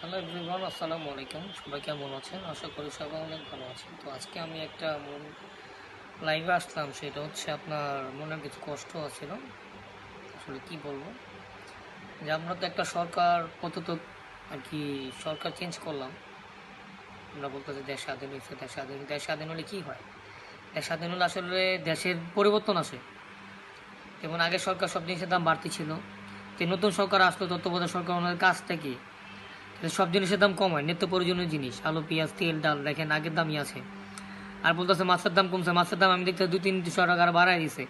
Hello everyone, আসসালামু আলাইকুম। সবাই কেমন আছেন? আশা করি সবাই অনেক ভালো আছেন। তো আজকে আমি একটা লাইভে আসলাম, সেটা হচ্ছে আপনার মনের কিছু কষ্ট আছিল। আসলে কি বলবো, যে আমরা তো একটা সরকার কত তো আর কি সরকার চেঞ্জ করলাম। আমরা বলতেছি দেশ স্বাধীন হয়েছে, দেশ স্বাধীন হলে কি হয়? দেশ স্বাধীন হলে আসলে দেশের পরিবর্তন আসে। যেমন আগে সরকার সব জিনিসের দাম বাড়তি ছিল, তো নতুন সরকার আসলো, তত্ত্বাবধায়ক সরকার ওনাদের কাজটা কি? সব জিনিসের দাম কম হয়, নিত্য প্রয়োজনীয় জিনিস আলু পেঁয়াজ তেল ডাল দেখেন আগের দামই আছে। আর বলতেছে মাছের দাম কমছে, মাছের দাম আমি দেখতে 200-300 টাকা আর বাড়াই দিছে।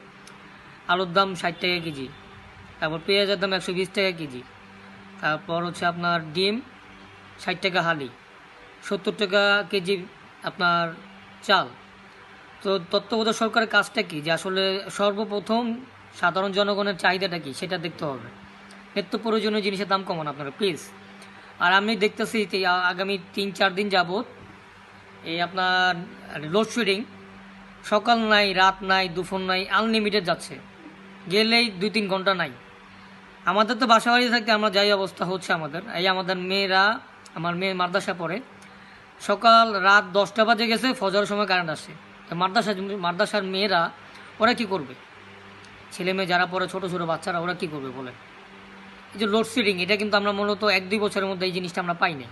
আলুর দাম 60 টাকা কেজি, তারপর পেঁয়াজের দাম 120 টাকা কেজি, তারপর হচ্ছে আপনার ডিম 60 টাকা হালি, 70 টাকা কেজি আপনার চাল। তো তত্ত্বাবধায়ক সরকারের কাজটা কি, যে আসলে সর্বপ্রথম সাধারণ জনগণের চাহিদাটা কি সেটা দেখতে হবে। নিত্য প্রয়োজনীয় জিনিসের দাম কমান আপনারা প্লিজ। আর আমি দেখতেছি যে আগামী 3-4 দিন যাবৎ এই আপনার লোডশেডিং, সকাল নাই রাত নাই দুপুর নাই আনলিমিটেড যাচ্ছে, গেলেই 2-3 ঘন্টা নাই। আমাদের তো বাসা বাড়ি থাকতে আমরা যাই অবস্থা হচ্ছে আমাদের। এই আমাদের মেয়েরা, আমার মেয়ে মাদ্রাসা পড়ে, সকাল রাত 10টা বাজে গেছে, ফজরের সময় কারেন্ট আসে। তো মাদ্রাসার মেয়েরা ওরা কি করবে? ছেলে মেয়ে যারা পড়ে, ছোটো ছোটো বাচ্চারা, ওরা কি করবে বলে? এই যে লোডশেডিং, এটা কিন্তু আমরা মূলত 1-2 বছরের মধ্যে এই জিনিসটা আমরা পাই নাই।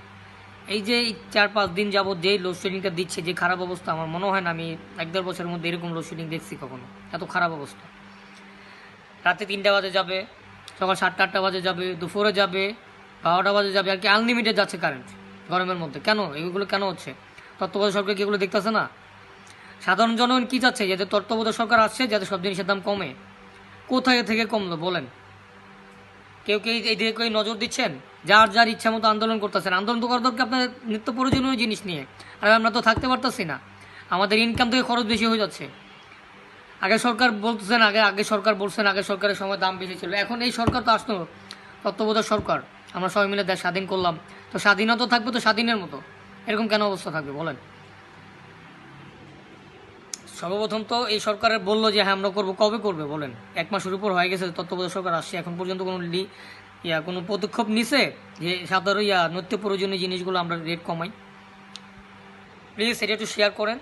এই যে 4-5 দিন যাবত যেই লোডশেডিংটা দিচ্ছে, যে খারাপ অবস্থা, আমার মনে হয় না আমি 1-1.5 বছরের মধ্যে এরকম লোডশেডিং দেখছি কখনো। এত খারাপ অবস্থা। রাতে 3টা বাজে যাবে, সকাল 7টা-8টা বাজে যাবে, দুপুরে যাবে, 12টা বাজে যাবে, আর কি আনলিমিটেড যাচ্ছে কারেন্ট গরমের মধ্যে। কেন এগুলো কেন হচ্ছে? তত্ত্বাবধায়ক সরকার কি এগুলো দেখতেছে না? সাধারণ জনগণ কি চাচ্ছে? যাতে তত্ত্বাবধায়ক সরকার আসছে, যাতে সব জিনিসের দাম কমে। কোথায় থেকে কমলো বলেন? কেউ কেউ এই দিকে কেউ নজর দিচ্ছেন? যার যার ইচ্ছা মতো আন্দোলন করতেছেন। আন্দোলন তো করা দরকার আপনার নিত্য প্রয়োজনীয় জিনিস নিয়ে। আর আমরা তো থাকতে পারতেছি না, আমাদের ইনকাম থেকে খরচ বেশি হয়ে যাচ্ছে। আগে সরকার বলতেছেন, আগে সরকার বলছেন আগে সরকারের সময় দাম বেশি ছিল। এখন এই সরকার তো আসলো, তত্ত্বাবধায়ক সরকার, আমরা সবাই মিলে দেশ স্বাধীন করলাম। তো স্বাধীনতা থাকবে তো স্বাধীনের মতো, এরকম কেন অবস্থা থাকবে বলেন? সর্বপ্রথম তো এই সরকারের বললো যে হ্যাঁ আমরা করবো, কবে করবে বলেন? 1 মাসের উপর হয়ে গেছে তত্ত্বাবধায়ক সরকার আসছে, এখন পর্যন্ত কোনো পদক্ষেপ নিছে যে সাধারণ নিত্য প্রয়োজনীয় জিনিসগুলো আমরা রেট কমাই? প্লিজ এটা একটু শেয়ার করেন।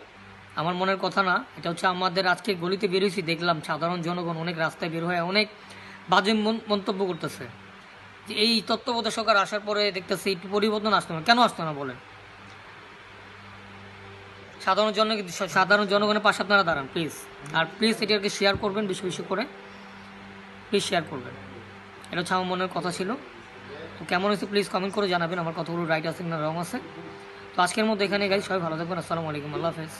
আমার মনের কথা না, এটা হচ্ছে আমাদের আজকে গলিতে বেরোইছি, দেখলাম সাধারণ জনগণ অনেক রাস্তায় বের হয়ে অনেক বাজে মন্তব্য করতেছে যে এই তত্ত্বাবধায়ক সরকার আসার পরে দেখতেছি একটু পরিবর্তন আসতো না। কেন আসতো না বলেন? সাধারণ জনগণের পাশে আপনারা দাঁড়ান প্লিজ। আর প্লিজ এটাকে শেয়ার করবেন, বেশি বেশি করে প্লিজ শেয়ার করবেন। এটা হচ্ছে আমার মনের কথা ছিল। তো কেমন হয়েছে প্লিজ কমেন্ট করে জানাবেন, আমার কথাগুলো রাইট আছে না রং আছে। তো আজকের মধ্যে এখানে গাই, সবাই ভালো থাকবেন। আসসালামু আলাইকুম, আল্লাহ হাফেজ।